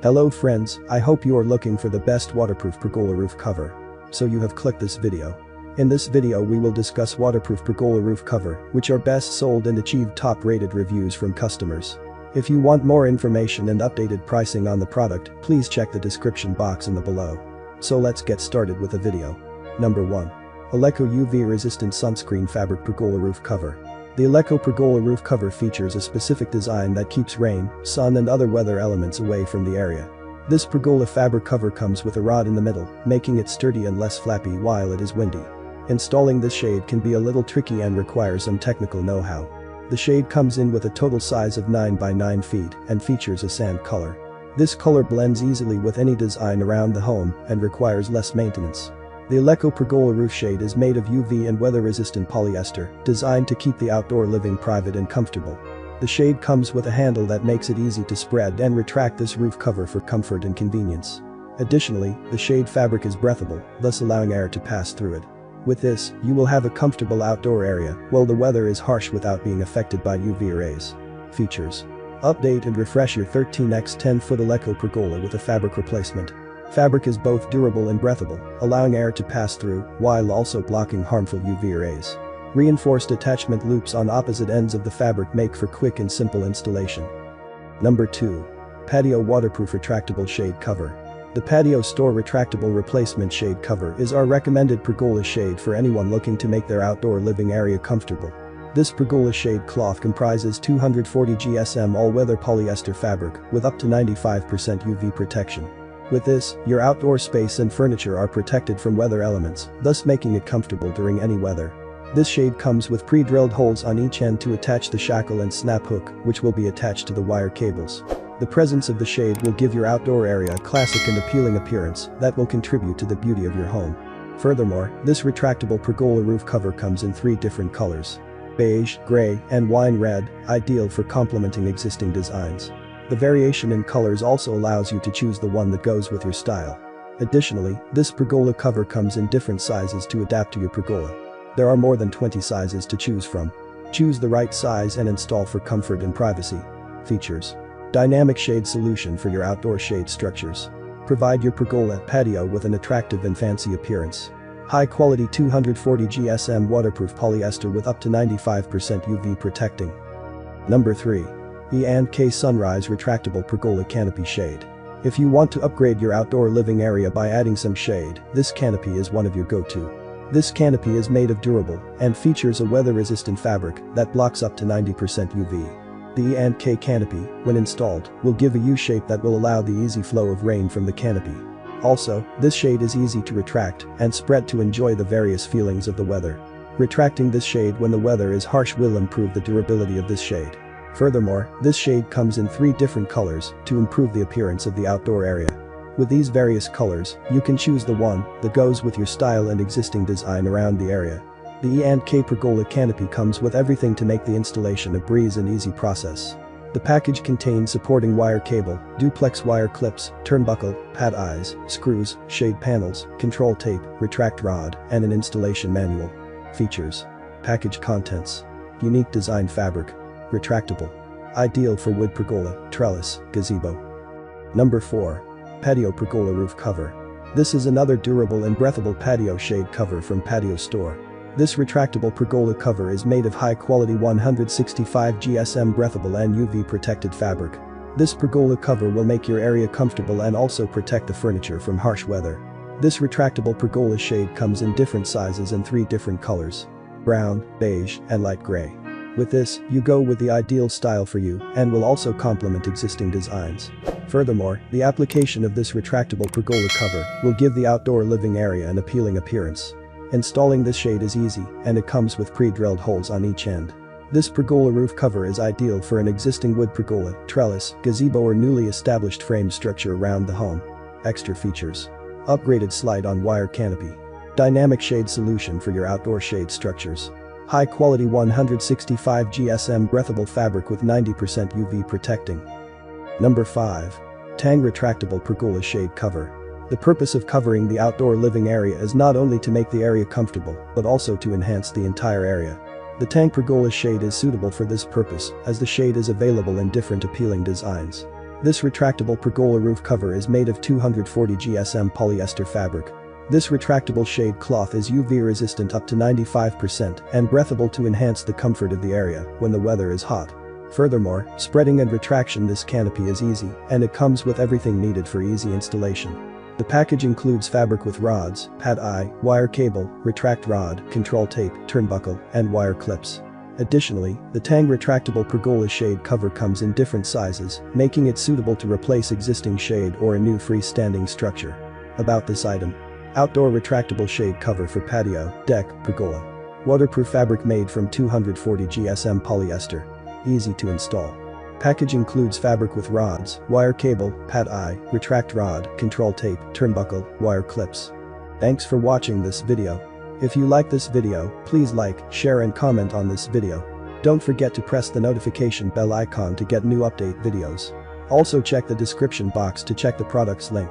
Hello friends, I hope you are looking for the best waterproof pergola roof cover. So you have clicked this video. In this video we will discuss waterproof pergola roof cover, which are best sold and achieved top rated reviews from customers. If you want more information and updated pricing on the product, please check the description box in the below. So let's get started with the video. Number 1. ALEKO UV Resistant Sunscreen Fabric Pergola Roof Cover. The ALEKO pergola roof cover features a specific design that keeps rain, sun and other weather elements away from the area. This pergola fabric cover comes with a rod in the middle, making it sturdy and less flappy while it is windy. Installing this shade can be a little tricky and requires some technical know-how. The shade comes in with a total size of 9 by 9 feet and features a sand color. This color blends easily with any design around the home and requires less maintenance. The ALEKO pergola roof shade is made of UV and weather-resistant polyester, designed to keep the outdoor living private and comfortable. The shade comes with a handle that makes it easy to spread and retract this roof cover for comfort and convenience. Additionally, the shade fabric is breathable, thus allowing air to pass through it. With this, you will have a comfortable outdoor area while the weather is harsh without being affected by UV rays. Features: update and refresh your 13x 10-foot ALEKO pergola with a fabric replacement. Fabric is both durable and breathable, allowing air to pass through while also blocking harmful UV rays. Reinforced attachment loops on opposite ends of the fabric make for quick and simple installation. Number 2. Patio Waterproof Retractable Shade Cover. The Patio Store Retractable Replacement Shade Cover is our recommended pergola shade for anyone looking to make their outdoor living area comfortable. This pergola shade cloth comprises 240 GSM all-weather polyester fabric with up to 95% UV protection. With this, your outdoor space and furniture are protected from weather elements, thus making it comfortable during any weather. This shade comes with pre-drilled holes on each end to attach the shackle and snap hook, which will be attached to the wire cables. The presence of the shade will give your outdoor area a classic and appealing appearance that will contribute to the beauty of your home. Furthermore, this retractable pergola roof cover comes in 3 different colors: beige, gray, and wine red, ideal for complementing existing designs. The variation in colors also allows you to choose the one that goes with your style. Additionally, this pergola cover comes in different sizes to adapt to your pergola. There are more than 20 sizes to choose from. Choose the right size and install for comfort and privacy. Features: dynamic shade solution for your outdoor shade structures. Provide your pergola patio with an attractive and fancy appearance. High quality 240 GSM waterproof polyester with up to 95% UV protecting. Number 3. E&K Sunrise Retractable Pergola Canopy Shade. If you want to upgrade your outdoor living area by adding some shade, this canopy is one of your go-to. This canopy is made of durable and features a weather-resistant fabric that blocks up to 90% UV. The E&K canopy, when installed, will give a U-shape that will allow the easy flow of rain from the canopy. Also, this shade is easy to retract and spread to enjoy the various feelings of the weather. Retracting this shade when the weather is harsh will improve the durability of this shade. Furthermore, this shade comes in 3 different colors to improve the appearance of the outdoor area. With these various colors, you can choose the one that goes with your style and existing design around the area. The E&K pergola canopy comes with everything to make the installation a breeze and easy process. The package contains supporting wire cable, duplex wire clips, turnbuckle, pad eyes, screws, shade panels, control tape, retract rod, and an installation manual. Features: package contents. Unique design fabric. Retractable. Ideal for wood pergola, trellis, gazebo. Number 4. Patio Pergola Roof Cover. This is another durable and breathable patio shade cover from Patio Store. This retractable pergola cover is made of high-quality 165 GSM breathable and UV protected fabric. This pergola cover will make your area comfortable and also protect the furniture from harsh weather. This retractable pergola shade comes in different sizes and 3 different colors: brown, beige, and light gray. With this, you go with the ideal style for you and will also complement existing designs. Furthermore, the application of this retractable pergola cover will give the outdoor living area an appealing appearance. Installing this shade is easy and it comes with pre-drilled holes on each end. This pergola roof cover is ideal for an existing wood pergola, trellis, gazebo or newly established frame structure around the home. Extra features: upgraded slide-on wire canopy. Dynamic shade solution for your outdoor shade structures. High quality 165 GSM breathable fabric with 90% UV protecting. Number 5. TANG Retractable Pergola Shade Cover. The purpose of covering the outdoor living area is not only to make the area comfortable, but also to enhance the entire area. The TANG Pergola shade is suitable for this purpose, as the shade is available in different appealing designs. This retractable pergola roof cover is made of 240 GSM polyester fabric. This retractable shade cloth is UV resistant up to 95% and breathable to enhance the comfort of the area when the weather is hot. Furthermore, spreading and retraction this canopy is easy, and it comes with everything needed for easy installation. The package includes fabric with rods, pad-eye, wire cable, retract rod, control tape, turnbuckle, and wire clips. Additionally, the TANG retractable pergola shade cover comes in different sizes, making it suitable to replace existing shade or a new freestanding structure. About this item: outdoor retractable shade cover for patio, deck, pergola. Waterproof fabric made from 240 GSM polyester. Easy to install. Package includes fabric with rods, wire cable, pad-eye, retract rod, control tape, turnbuckle, wire clips. Thanks for watching this video. If you like this video, please like, share and comment on this video. Don't forget to press the notification bell icon to get new update videos. Also check the description box to check the product's link.